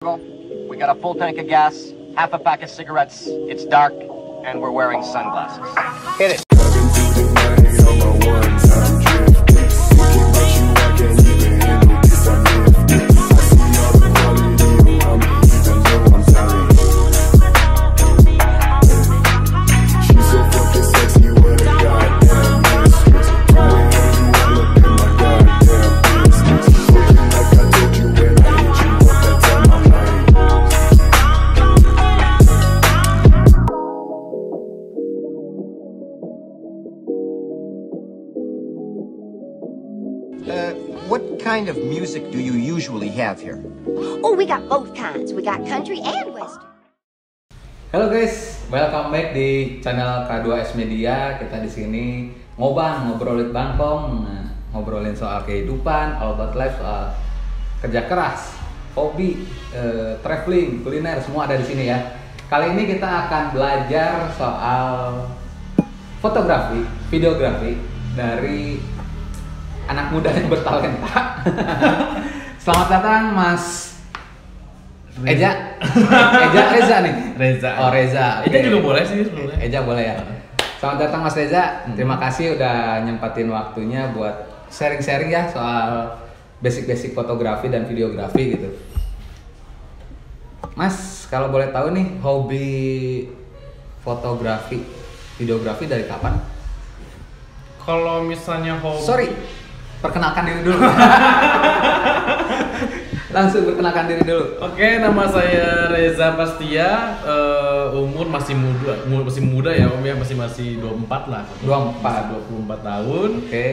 We got a full tank of gas, half a pack of cigarettes, it's dark, and we're wearing sunglasses. Hit it. What kind of music do you usually have here? Oh, we got both kinds. We got country and western. Halo guys, welcome back di channel K2S Media. Kita di sini ngobrolin Bangkong, ngobrolin soal kehidupan, all about life, soal kerja keras, hobi, traveling, kuliner, semua ada di sini ya. Kali ini kita akan belajar soal fotografi, videografi dari anak muda yang bertalenta. Selamat datang Mas Eja. Reza nih. Reza. Oh Reza. Eja juga boleh sih sebenarnya. Eja boleh ya. Selamat datang Mas Reza. Terima kasih udah nyempatin waktunya buat sharing-sharing ya soal basic-basic fotografi dan videografi gitu. Mas, kalau boleh tahu nih hobi fotografi, videografi dari kapan? Kalau misalnya hobi. Sorry, perkenalkan diri dulu. Langsung perkenalkan diri dulu. Oke, nama saya Reza Pastia. Umur masih muda ya Om ya, masih 24 lah. 24 tahun. Oke.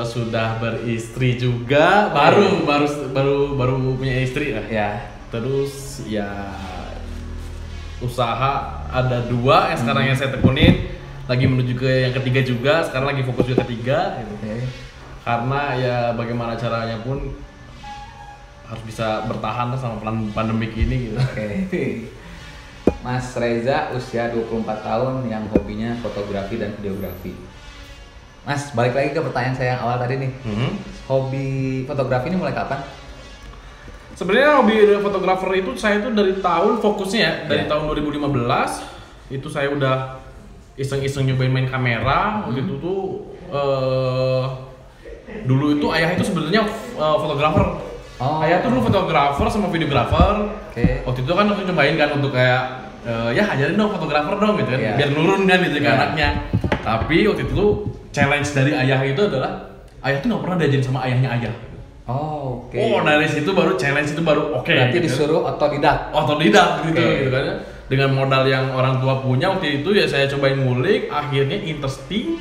Sudah beristri juga, baru punya istri lah. Ya. Terus ya usaha ada 2 yang sekarang yang saya tekunin. Lagi menuju ke yang ketiga juga, sekarang lagi fokus ke ketiga gitu. Karena ya bagaimana caranya pun harus bisa bertahan sama pandemik ini gitu. Mas Reza usia 24 tahun yang hobinya fotografi dan videografi. Mas, balik lagi ke pertanyaan saya yang awal tadi nih. Hobi fotografi ini mulai kapan? Sebenarnya hobi fotografer itu saya itu dari tahun fokusnya ya, dari tahun 2015 itu saya udah iseng-iseng nyobain main kamera. Waktu itu tuh dulu itu ayah itu sebenarnya fotografer. Ayah tuh dulu fotografer sama videografer. Waktu itu kan aku cobain kan untuk kayak ya ajarin dong fotografer dong gitu kan, biar nurun kan gitu ke anaknya. Tapi waktu itu tuh challenge dari ayah itu adalah ayah tuh nggak pernah diajarin sama ayahnya ayah. Oh dari situ baru challenge itu baru oke. Berarti gitu. Disuruh otodidak gitu kan. Dengan modal yang orang tua punya waktu itu ya saya cobain ngulik, akhirnya interesting.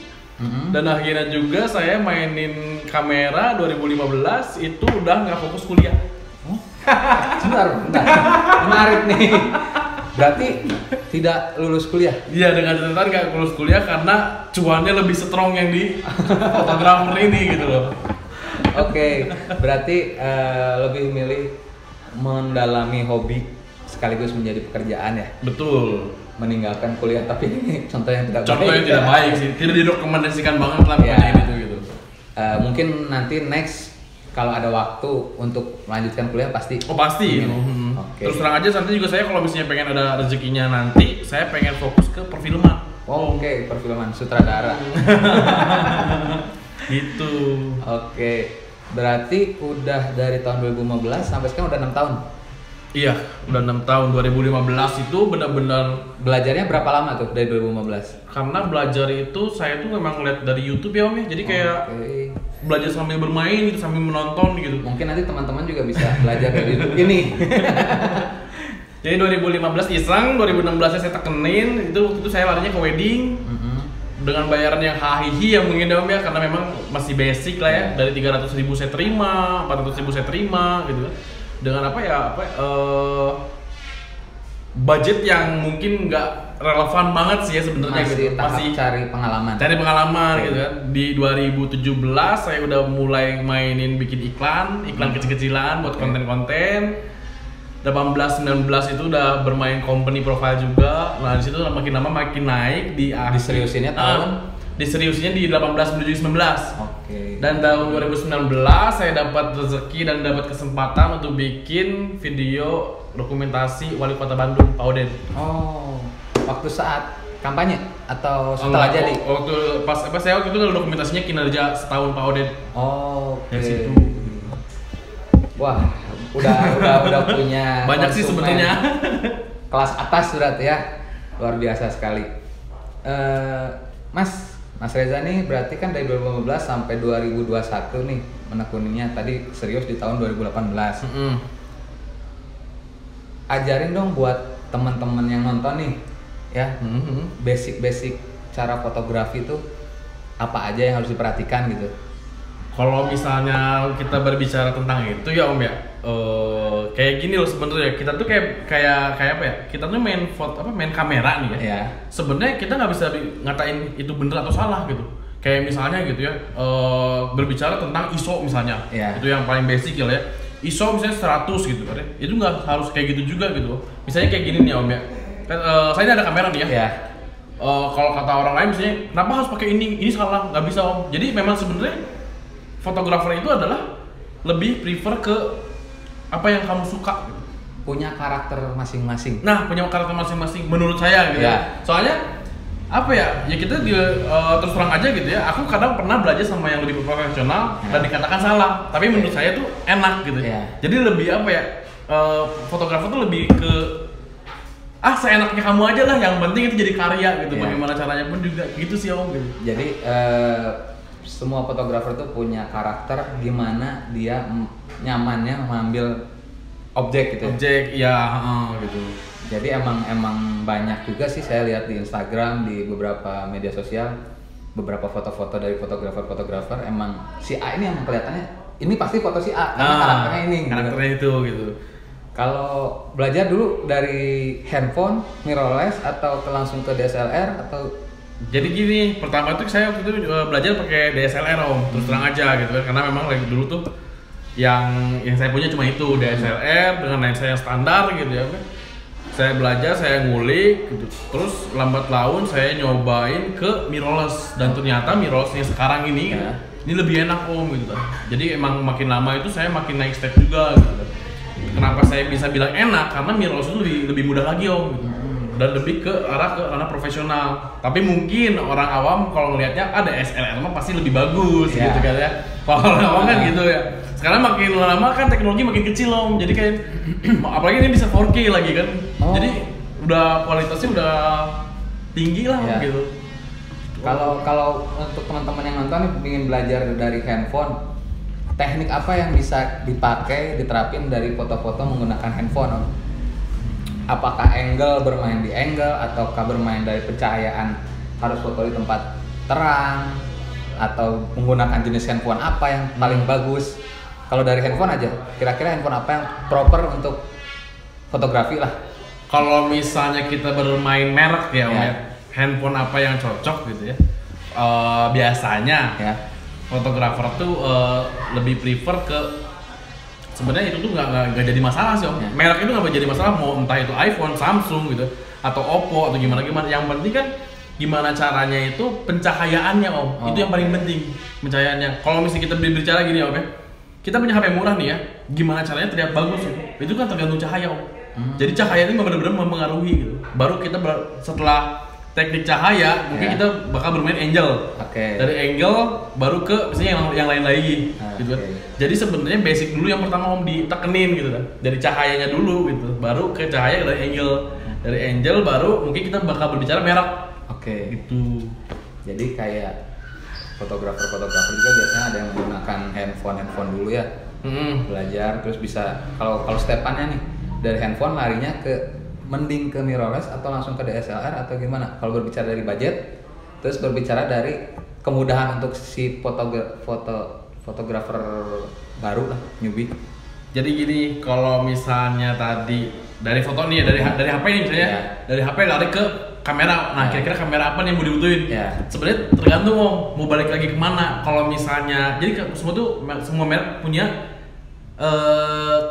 Dan akhirnya juga saya mainin kamera 2015 itu udah nggak fokus kuliah. Bentar. Menarik nih. Berarti tidak lulus kuliah? Iya, dengan catatan nggak lulus kuliah karena cuannya lebih strong yang di fotografer ini gitu loh. Oke, berarti lebih milih mendalami hobi sekaligus menjadi pekerjaan ya? Betul. Meninggalkan kuliah, tapi ini contoh yang tidak baik. Contoh yang tidak baik sih, tidak direkomendasikan banget lah pokoknya ini tuh gitu. Mungkin nanti next kalau ada waktu untuk melanjutkan kuliah pasti. Oh pasti. Terus terang aja nanti juga saya kalau misalnya pengen ada rezekinya nanti, saya pengen fokus ke perfilman. Oke, perfilman, sutradara. Gitu. Oke, berarti udah dari tahun 2015 sampai sekarang udah 6 tahun. Iya, udah 6 tahun. 2015 itu benar-benar. Belajarnya berapa lama tuh dari 2015? Karena belajar itu saya tuh memang ngeliat dari YouTube ya Om ya. Jadi kayak belajar sambil bermain gitu, sambil menonton gitu. Mungkin nanti teman-teman juga bisa belajar dari YouTube ini. Jadi 2015 iseng, 2016 saya tekenin, itu waktu itu saya larinya ke wedding. Dengan bayaran yang hahihi yang mungkin Om ya, karena memang masih basic lah ya. Dari 300.000 saya terima, 400.000 saya terima gitu kan. Dengan budget yang mungkin nggak relevan banget sih ya sebenarnya gitu. Masih cari pengalaman gitu kan. Di 2017 saya udah mulai mainin bikin iklan kecil-kecilan buat konten-konten. 18-19 itu udah bermain company profile juga. Nah di situ makin lama makin naik. Diseriusinnya tahun diseriusinya di 18 menuju 19. Oke. Dan tahun 2019 saya dapat rezeki dan dapat kesempatan untuk bikin video dokumentasi Wali Kota Bandung, Pak Oden. Oh, waktu saat kampanye atau setelah jadi? Waktu saya waktu itu dokumentasinya kinerja setahun Pak Oden. Oh, oke. Dari situ. Wah, udah punya banyak sih sebetulnya. Kelas atas sudah ya. Luar biasa sekali. Mas Reza nih berarti kan dari 2015 sampai 2021 nih menekuninya, tadi serius di tahun 2018. Ajarin dong buat teman-teman yang nonton nih ya, basic cara fotografi itu apa aja yang harus diperhatikan gitu. Kalau misalnya kita berbicara tentang itu ya Om ya, kayak gini loh sebenarnya, kita tuh kayak apa ya? Kita tuh main kamera nih ya. Yeah. Sebenarnya kita nggak bisa ngatain itu bener atau salah gitu. Kayak misalnya gitu ya, berbicara tentang ISO misalnya, itu yang paling basic ya. ISO misalnya 100 gitu kan ya. Itu nggak harus kayak gitu juga gitu. Misalnya kayak gini nih Om ya. Saya ini ada kamera nih ya. Yeah. Kalau kata orang lain misalnya, kenapa harus pakai ini? Ini salah, nggak bisa Om. Jadi memang sebenarnya fotografer itu adalah lebih prefer ke apa yang kamu suka gitu. Punya karakter masing-masing. Nah, punya karakter masing-masing menurut saya gitu ya. Soalnya apa ya? Ya kita terus terang aja gitu ya. Aku kadang pernah belajar sama yang lebih profesional dan dikatakan salah, tapi menurut saya tuh enak gitu. Jadi lebih apa ya? Fotografer tuh lebih ke seenaknya kamu aja lah, yang penting itu jadi karya gitu. Bagaimana caranya pun juga gitu sih Om gitu. Jadi semua fotografer tuh punya karakter gimana dia nyamannya mengambil objek gitu. Objek ya, gitu. Jadi emang banyak juga sih saya lihat di Instagram, di beberapa media sosial, beberapa foto-foto dari fotografer emang si A ini yang kelihatannya ini pasti foto si A karena karakternya ini. Karakternya itu gitu. Kalau belajar dulu dari handphone, mirrorless atau langsung ke DSLR atau? Jadi gini, pertama tuh saya waktu itu belajar pakai DSLR Om, terus terang aja gitu kan, karena memang lagi dulu tuh yang saya punya cuma itu DSLR dengan lensa yang standar gitu ya. Saya belajar, saya ngulik gitu. Terus lambat laun saya nyobain ke mirrorless dan ternyata mirrorless yang sekarang ini ini lebih enak Om gitu. Jadi emang makin lama itu saya makin naik step juga gitu. Kenapa saya bisa bilang enak? Karena mirrorless itu lebih mudah lagi Om gitu. Dan lebih ke ranah profesional. Tapi mungkin orang awam kalau ngelihatnya ada SLR mah pasti lebih bagus gitu kan ya. Kalau orang awam kan gitu ya. Sekarang makin lama kan teknologi makin kecil Om. Jadi kayak apalagi ini bisa 4K lagi kan. Jadi udah kualitasnya udah tinggi lah gitu. Kalau untuk teman-teman yang nonton nih ingin belajar dari handphone, teknik apa yang bisa dipakai diterapin dari foto-foto menggunakan handphone Om? Apakah angle, bermain di angle, ataukah bermain dari pencahayaan harus foto di tempat terang, atau menggunakan jenis handphone apa yang paling bagus? Kalau dari handphone aja, kira-kira handphone apa yang proper untuk fotografi lah? Kalau misalnya kita bermain merek ya, handphone apa yang cocok gitu ya? Biasanya fotografer tuh lebih prefer ke, sebenarnya itu tuh nggak jadi masalah sih Om. Merek itu nggak jadi masalah, mau entah itu iPhone, Samsung gitu, atau Oppo atau gimana. Yang penting kan gimana caranya itu pencahayaannya Om. Itu yang paling penting, pencahayaannya. Kalau misalnya kita berbicara gini Om ya, kita punya HP murah nih ya, gimana caranya terlihat bagus gitu. Itu kan tergantung cahaya Om. Jadi cahaya ini benar-benar mempengaruhi gitu. Baru kita setelah teknik cahaya, mungkin kita bakal bermain angle. Dari angle baru ke misalnya yang lain lagi gitu kan. Jadi sebenarnya basic dulu yang pertama Om ditekenin gitu kan. Dari cahayanya dulu gitu. Baru ke cahaya dari angle. Dari angle baru mungkin kita bakal berbicara merek. Gitu. Jadi kayak fotografer juga biasanya ada yang menggunakan handphone dulu ya. Belajar terus bisa kalau stepannya nih dari handphone larinya ke mending ke mirrorless atau langsung ke DSLR atau gimana? Kalau berbicara dari budget, terus berbicara dari kemudahan untuk si fotografer baru lah, newbie. Jadi gini, kalau misalnya tadi dari foto nih ya, dari HP nih misalnya, dari HP lari ke kamera. Nah, kira-kira kamera apa nih yang mau dibutuhin? Sebenarnya tergantung mau balik lagi kemana. Kalau misalnya, jadi semua merek punya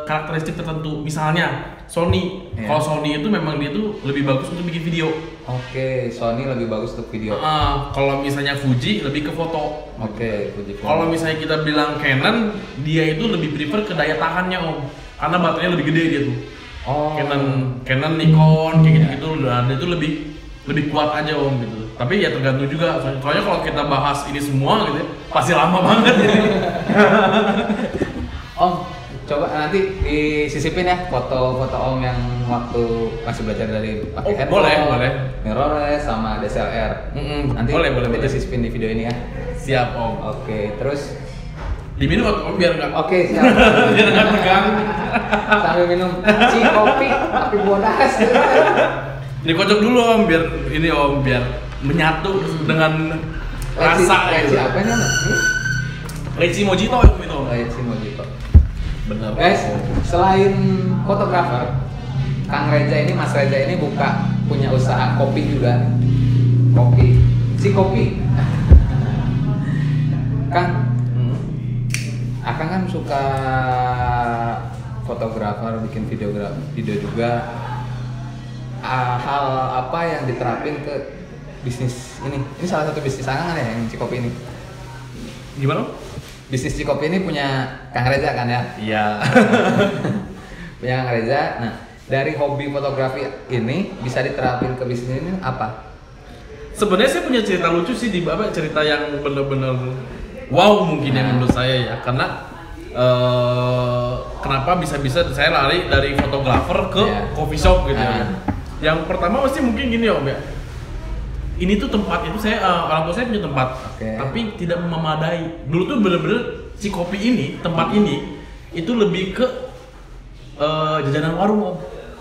karakteristik tertentu. Misalnya Sony, Iya. kalau Sony itu memang dia tuh lebih bagus untuk bikin video. Oke, Sony lebih bagus untuk video. Kalau misalnya Fuji lebih ke foto. Oke, Fuji Film. Kalau misalnya kita bilang Canon, dia itu lebih prefer ke daya tahannya om, karena baterainya lebih gede dia tuh. Oh. Canon, Nikon kayak gitu-gitu, dia itu lebih kuat aja om gitu. Tapi ya tergantung juga, soalnya kalau kita bahas ini semua gitu ya, pasti lama banget gitu. Om, coba nanti disisipin ya foto-foto Om yang waktu masih belajar dari pakai handphone, boleh. mirrorless sama DSLR. Nanti boleh. disisipin di video ini ya. Siap om. Oke, terus Diminum om biar nggak. oke, siap. Biar nggak tegang. Sambil minum kopi tapi bodas. Dikocok dulu om, biar ini om, biar menyatu dengan rasa Leci gitu. apa ini? Leci mojito itu. Leci Mojito. Bener. Guys, selain fotografer, Kang Reza ini, Mas Reza ini punya usaha kopi juga. Kopi. Kang, Akang kan suka fotografer, bikin video juga. Hal apa yang diterapin ke bisnis ini? Ini salah satu bisnis Akang kan ya, yang Cikopi ini. Gimana? Bisnis Cikopi ini punya Kang Reza kan ya? Iya. Punya Kang Reza. Nah, dari hobi fotografi ini bisa diterapin ke bisnis ini apa? Sebenarnya saya punya cerita lucu sih di cerita yang bener-bener wow mungkin yang menurut saya ya, karena kenapa bisa-bisa saya lari dari fotografer ke coffee shop gitu ya. Yang pertama pasti mungkin gini om ya. Ini tuh tempat itu orang tua saya punya tempat, tapi tidak memadai. Dulu tuh bener-bener si kopi ini, tempat ini itu lebih ke jajanan warung om.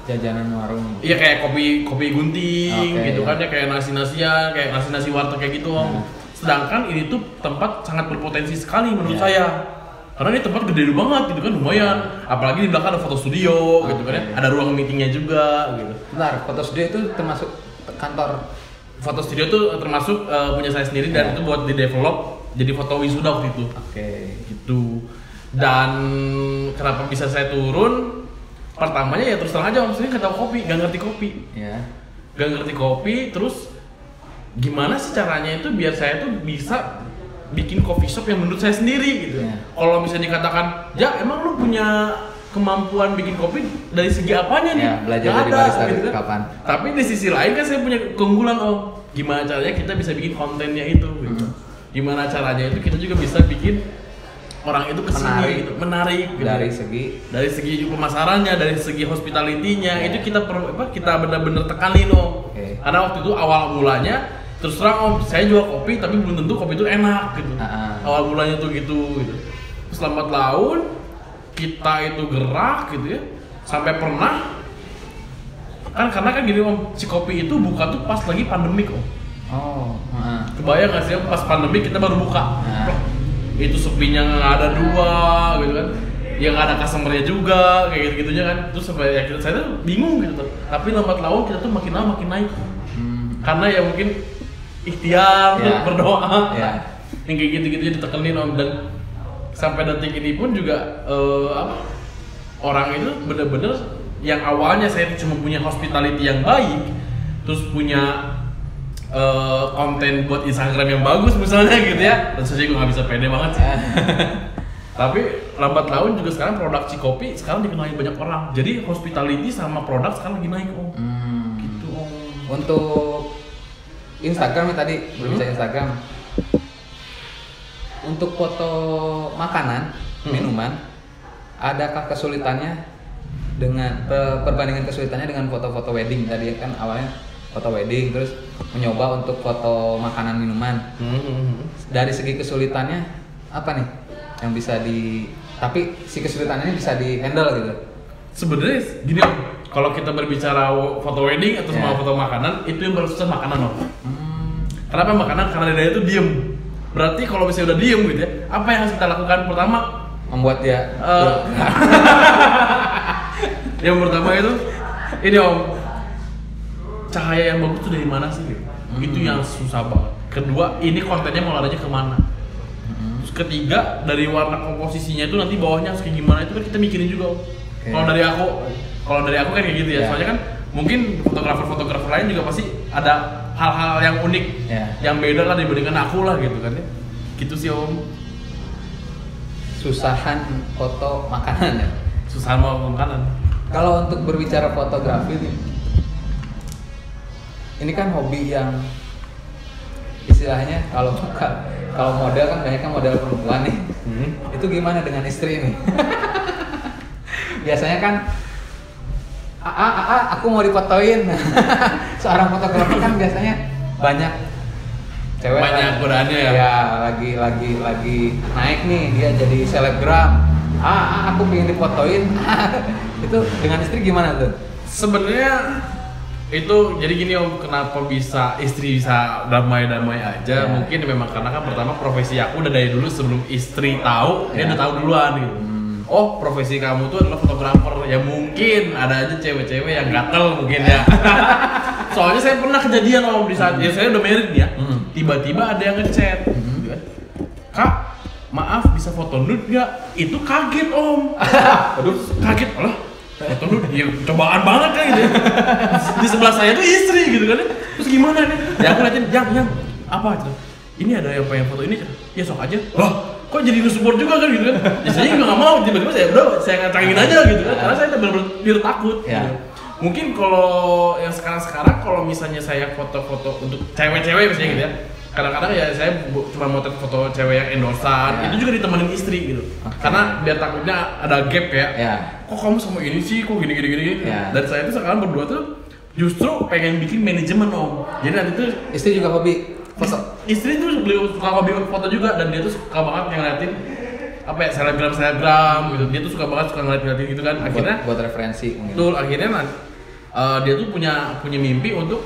Jajanan warung. Iya kayak kopi gunting gitu kan ya, kayak nasi-nasian, kayak nasi warteg kayak gitu om. Sedangkan ini tuh tempat sangat berpotensi sekali menurut saya. Karena ini tempat gede banget gitu kan, lumayan. Apalagi di belakang ada foto studio gitu kan ya, ada ruang meetingnya juga gitu. Bentar, foto studio itu termasuk kantor? Foto studio tuh termasuk punya saya sendiri dan itu buat di develop jadi foto wisuda waktu itu. Gitu. Dan kenapa bisa saya turun? Pertamanya ya terus terang aja om, saya nggak tahu kopi, nggak ngerti kopi. Nggak ngerti kopi, terus gimana sih caranya itu biar saya tuh bisa bikin coffee shop yang menurut saya sendiri gitu. Kalau misalnya dikatakan, ya emang lu punya kemampuan bikin kopi dari segi apanya nih? Belajar dari barista gitu. Kapan? Tapi di sisi lain kan saya punya keunggulan om. Gimana caranya kita bisa bikin kontennya itu gitu. Gimana caranya itu kita juga bisa bikin orang itu kesini gitu, menarik gitu. Dari segi pemasarannya, dari segi hospitality-nya itu kita benar-benar tekanin om. Karena waktu itu awal mulanya terus terang om, saya jual kopi tapi belum tentu kopi itu enak gitu. Awal mulanya tuh gitu. Terus lambat laun kita itu gerak gitu ya, sampai pernah kan karena kan gini om, si kopi itu buka tuh pas lagi pandemik om. Kebayang nggak sih pas pandemik kita baru buka, itu sepinya nggak ada dua gitu kan, yang ada customernya juga kayak gitu-gitunya kan. Terus sampai ya saya tuh bingung gitu tuh. Tapi lambat laun kita tuh makin lama makin naik, karena ya mungkin ikhtiar berdoa, yang kayak gitu-gitu ditekenin om. Dan sampai detik ini pun juga orang itu bener-bener yang awalnya saya cuma punya hospitality yang baik, terus punya konten buat Instagram yang bagus misalnya gitu ya, tentu saja gue nggak bisa pede banget sih. Tapi lambat laun juga sekarang produk Cikopi sekarang dikenali banyak orang, jadi hospitality sama produk sekarang lagi naik om. Gitu om. Untuk Instagram ya tadi berbicara Instagram, untuk foto makanan, minuman, adakah kesulitannya dengan perbandingan kesulitannya dengan foto-foto wedding tadi kan? Awalnya foto wedding, terus mencoba untuk foto makanan minuman. Dari segi kesulitannya apa nih yang bisa tapi si kesulitannya ini bisa di handle gitu? Sebenarnya gini om, kalau kita berbicara foto wedding atau sama foto makanan, itu yang paling susah makanan om. Kenapa makanan? Karena dia itu diem. Berarti kalau misalnya udah diem gitu ya, apa yang harus kita lakukan? Pertama, membuat dia yang pertama itu ini om, cahaya yang bagus itu dari mana sih gitu? Itu yang susah banget. Kedua, ini kontennya mau larinya kemana? Terus ketiga, dari warna komposisinya itu nanti bawahnya harus kayak gimana, itu kan kita mikirin juga. Okay. Kalau dari aku kan kayak gitu ya. Soalnya kan mungkin fotografer lain juga pasti ada hal-hal yang unik, yang beda lah dibandingkan aku lah gitu kan ya. Gitu sih Om. Susahan foto makanan ya? Susahan mau makanan. Kalau untuk berbicara fotografi nih, ini kan hobi yang istilahnya kalau model kan banyak kan model perempuan nih. Itu gimana dengan istri ini? Biasanya kan aku mau difotoin. Seorang fotografer kan biasanya banyak cewek banyak godaannya ya. Ya lagi naik nih, dia jadi selebgram. Aku pengen difotoin. Itu dengan istri gimana tuh? Sebenarnya itu jadi gini Om, kenapa istri bisa damai-damai aja? Mungkin memang karena kan pertama profesi aku udah dari dulu sebelum istri tahu, dia udah tahu duluan gitu. Oh, profesi kamu tuh adalah fotografer. Ya mungkin ada aja cewek-cewek yang gatel mungkin ya. Soalnya saya pernah kejadian Om di saat ya saya udah married ya. Tiba-tiba ada yang ngechat. Kak, maaf bisa foto nude nggak? Itu kaget Om. Aduh, kaget lah. Foto nude, ya cobaan banget kan gitu. Di sebelah saya tuh istri gitu kan. Terus gimana nih? Ya aku liatin, yang apa gitu. Ini ada yang pengen foto ini, ya sok aja. Loh, kok jadi nge-support juga kan gitu kan? Biasanya juga nggak mau, tiba-tiba saya ngacangin aja gitu kan. Karena saya bener-bener takut. Gitu. Mungkin kalau yang sekarang kalau misalnya saya foto-foto untuk cewek-cewek misalnya gitu ya. Kadang-kadang ya saya cuma motret foto cewek yang endorsan, itu juga ditemenin istri gitu. Karena biar takutnya ada gap ya. Kok kamu sama ini sih, kok gini. Dan saya tuh sekarang berdua tuh justru pengen bikin manajemen Om. Jadi nanti tuh istri juga hobi foto. Istri tuh beliau suka hobi foto juga, dan dia tuh suka banget ngeliatin apa ya, selebgram gitu. Dia tuh suka ngeliatin gitu kan. Akhirnya buat referensi mungkin. Betul, akhirnya dia tuh punya mimpi untuk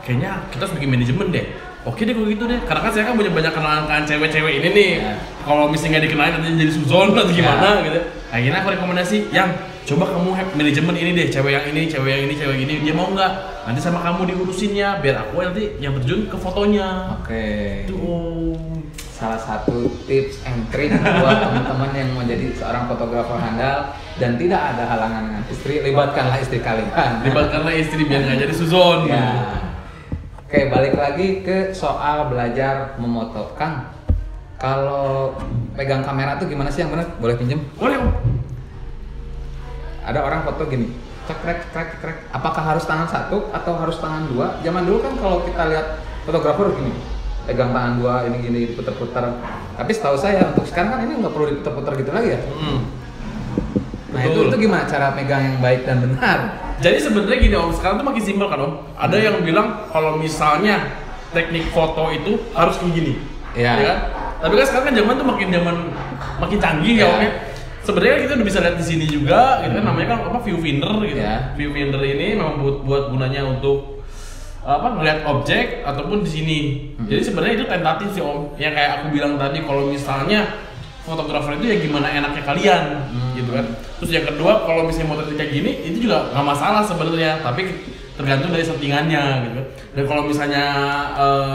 kayaknya kita harus bikin manajemen deh. Oke deh kalau gitu deh, karena kan saya kan punya banyak kenalan cewek-cewek ini nih. Kalau misalnya nggak dikenalin nanti jadi suzon atau gimana gitu. Akhirnya aku rekomendasi, yang coba kamu manajemen ini deh, cewek yang ini, dia mau nggak? Nanti sama kamu diurusinnya, biar aku nanti yang terjun ke fotonya. Itu salah satu tips and trick buat teman-teman yang mau jadi seorang fotografer handal dan tidak ada halangan dengan istri. Libatkanlah istri kalian. Libatkanlah istri biar nggak jadi suzon. Oke, balik lagi ke soal belajar memoto. Kang, kalau pegang kamera tuh gimana sih yang benar? Boleh pinjem? Boleh Om. Ada orang foto gini, cekrek. Apakah harus tangan satu atau harus tangan dua? Zaman dulu kan kalau kita lihat fotografer gini, pegang tangan dua, ini gini, putar-putar. Tapi setahu saya untuk sekarang kan ini nggak perlu diputar-putar gitu lagi ya. Nah itu gimana cara pegang yang baik dan benar? Jadi sebenarnya gini Om, sekarang tuh makin simpel kan Om. Ada yang bilang kalau misalnya teknik foto itu harus kayak gini, ya kan? Tapi kan sekarang kan zaman tuh makin canggih ya Om ya. Sebenarnya kita udah bisa lihat di sini juga, gitu kan, namanya kan apa, viewfinder gitu. Viewfinder ini memang buat gunanya untuk melihat objek ataupun di sini. Jadi sebenarnya itu tentatif sih Om. Yang kayak aku bilang tadi, kalau misalnya fotografer itu ya gimana enaknya kalian gitu kan. Terus yang kedua, kalau misalnya motret kayak gini itu juga nggak masalah sebenarnya, tapi tergantung dari settingannya gitu. Dan kalau misalnya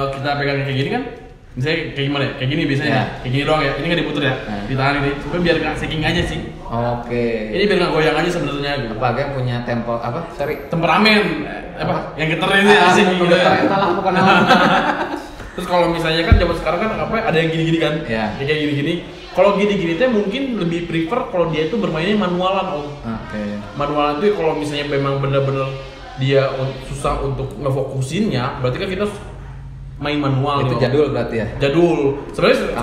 kita pegang kayak gini kan, misalnya kayak gimana ya, kayak gini biasanya kayak gini doang ya, ini nggak diputer ya, ditahan ini, cuma biar nggak shaking aja sih. Ini biar nggak goyang aja sebenarnya gitu. Apalagi punya temperamen yang geter ini asik gitu ya. Bukan. Terus kalau misalnya kan zaman sekarang kan ada yang gini-gini kan, kayak gini-gini. Kalau gini-gini tuh mungkin lebih prefer kalau dia itu bermainnya manualan Om. Manualan tuh kalau misalnya memang bener-bener dia susah untuk ngefokusinnya, berarti kan kita main manual. Itu jadul berarti ya? Jadul. Sebenarnya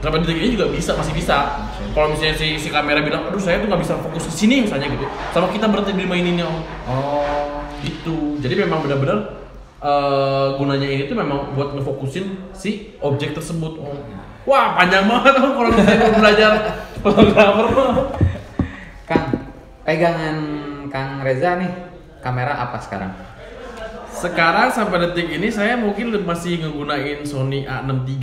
sampai detik ini juga masih bisa. Kalau misalnya si kamera bilang, aduh saya tuh nggak bisa fokus ke sini misalnya gitu, sama kita berarti dimaininnya Om. Gitu. Jadi memang benar-benar gunanya ini tuh memang buat ngefokusin si objek tersebut Om. Wah panjang banget Om kalau misalnya belajar fotografer. Kang, pegangan Kang Reza nih, kamera apa sekarang? Sekarang sampai detik ini saya mungkin masih ngegunain Sony A63.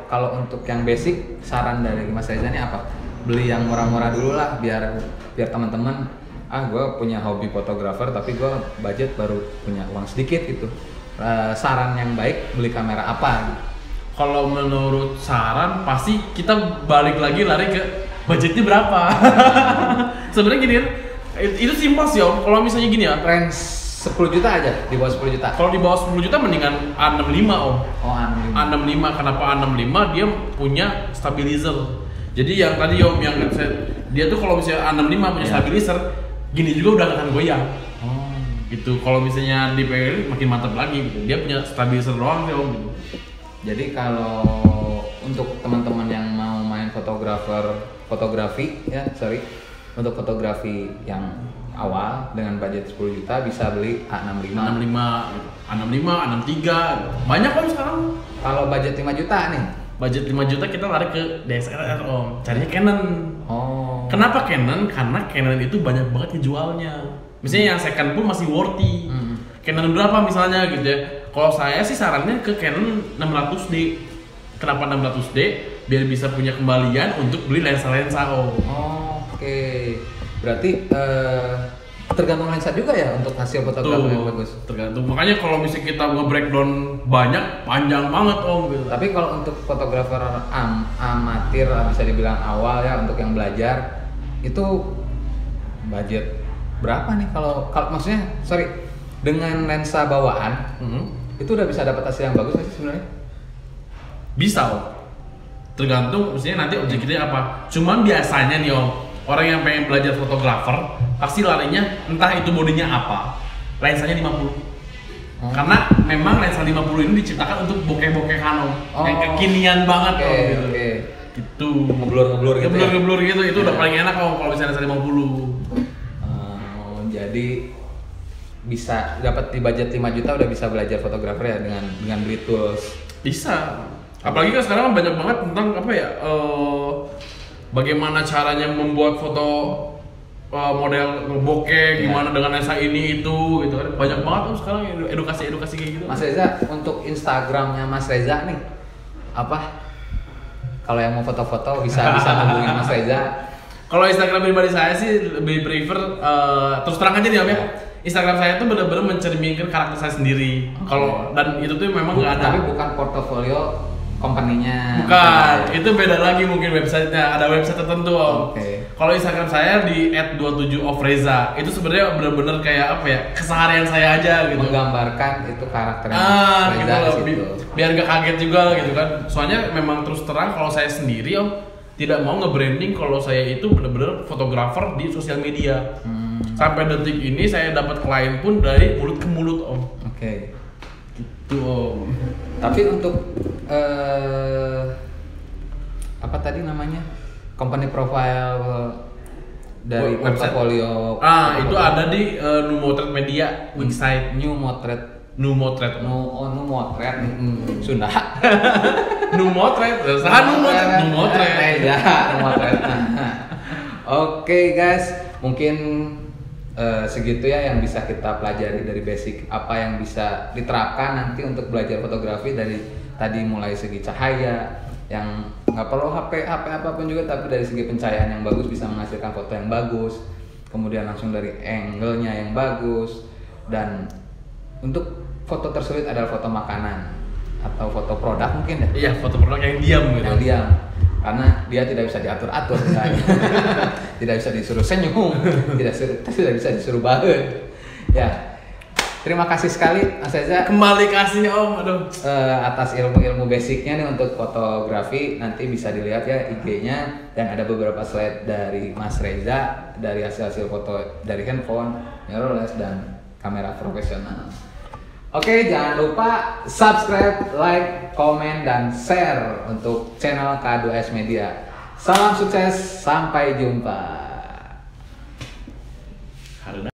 Kalau untuk yang basic, saran dari Mas Reza nih apa? Beli yang murah-murah dulu lah, biar teman-teman, gue punya hobi fotografer tapi gue budget baru punya uang sedikit gitu. Saran yang baik beli kamera apa? kalau menurut saran pasti kita balik lagi lari ke budgetnya berapa. Sebenarnya gini kan, itu simpel sih Om. Kalau misalnya gini ya, range 10 juta aja, di bawah 10 juta. Kalau di bawah 10 juta mendingan A65 Om. Oh, A65. Kenapa A65? Dia punya stabilizer. Jadi yang tadi Om yang dia tuh kalau misalnya A65 punya stabilizer, gini juga udah akan goyang. Oh, gitu. Kalau misalnya di PL makin mantap lagi gitu. Dia punya stabilizer doang sih Om gitu. Jadi kalau untuk teman-teman yang mau main fotografi ya, untuk fotografi yang awal dengan budget 10 juta bisa beli A65 gitu. A65, A63 gitu. Banyak Om sekarang. Kalau budget 5 juta nih, budget 5 juta kita lari ke DSLR Om, carinya Canon. Oh. Kenapa Canon? Karena Canon itu banyak banget ngejualnya. Misalnya yang second pun masih worthy. Canon berapa misalnya gitu ya. Kalau saya sih sarannya ke Canon 600D. Kenapa 600D? Biar bisa punya kembalian untuk beli lensa-lensa Om. Oh, oke. Berarti tergantung lensa juga ya untuk hasil fotografi yang bagus. Tergantung. Makanya kalau misalnya kita nge-breakdown banyak, panjang banget Om gitu. Tapi kalau untuk fotografer amatir bisa dibilang awal ya, untuk yang belajar itu budget berapa nih kalau maksudnya dengan lensa bawaan itu udah bisa dapat hasil yang bagus nggak sih sebenarnya? Bisa Om. Tergantung maksudnya nanti objektifnya apa. Cuman biasanya nih Om, orang yang pengen belajar fotografer pasti larinya entah itu bodinya apa, lensanya 50. Karena memang lensa 50 ini diciptakan untuk bokeh-bokehan Om. Yang kekinian banget Om gitu. Gitu. Ngeblur gitu. Ngeblur gitu itu udah paling enak Om kalau misalnya lensa 50. Jadi bisa dapat di budget 5 juta udah bisa belajar fotografer ya dengan beli tools. Bisa. Apalagi kan sekarang banyak banget tentang apa ya? Bagaimana caranya membuat foto model bokeh gimana dengan lensa ini itu gitu kan. Banyak banget tuh sekarang edukasi kayak gitu. Mas Reza, untuk Instagramnya Mas Reza nih apa? Kalau yang mau foto-foto bisa hubungin Mas Reza. Kalau Instagram pribadi saya sih lebih prefer terus terang aja nih Om ya. Instagram saya tuh benar-benar mencerminkan karakter saya sendiri. Kalau dan itu tuh memang nggak ada. Tapi bukan portofolio company-nya. Bukan, itu beda lagi mungkin websitenya. Ada website tertentu Om. Kalau Instagram saya di @27ofreza itu sebenarnya benar-benar kayak apa ya, keseharian saya aja gitu. Menggambarkan itu karakternya Reza gitu. Biar nggak kaget juga gitu kan. Soalnya memang terus terang kalau saya sendiri Om tidak mau nge-branding kalau saya itu benar-benar fotografer di sosial media. Sampai detik ini saya dapat klien pun dari mulut ke mulut Om. Gitu Om. Tapi untuk apa tadi namanya, company profile dari portfolio itu ada di Numotret Media website. Numotret Sunda. Numotret. Oke guys, mungkin segitu ya yang bisa kita pelajari dari basic, apa yang bisa diterapkan nanti untuk belajar fotografi dari tadi mulai segi cahaya yang nggak perlu HP apapun juga, tapi dari segi pencahayaan yang bagus bisa menghasilkan foto yang bagus, kemudian langsung dari angle-nya yang bagus, dan untuk foto tersulit adalah foto makanan atau foto produk mungkin ya. Iya, foto produk yang diam gitu. Yang diam. Karena dia tidak bisa diatur-atur, tidak bisa disuruh senyum, tidak bisa disuruh bahagia. Ya, terima kasih sekali Mas Reza. Kembali kasih Om, aduh. Atas ilmu-ilmu basicnya nih untuk fotografi, nanti bisa dilihat ya IG-nya, dan ada beberapa slide dari Mas Reza dari hasil-hasil foto dari handphone, mirrorless dan kamera profesional. Oke, jangan lupa subscribe, like, komen, dan share untuk channel K2S Media. Salam sukses, sampai jumpa.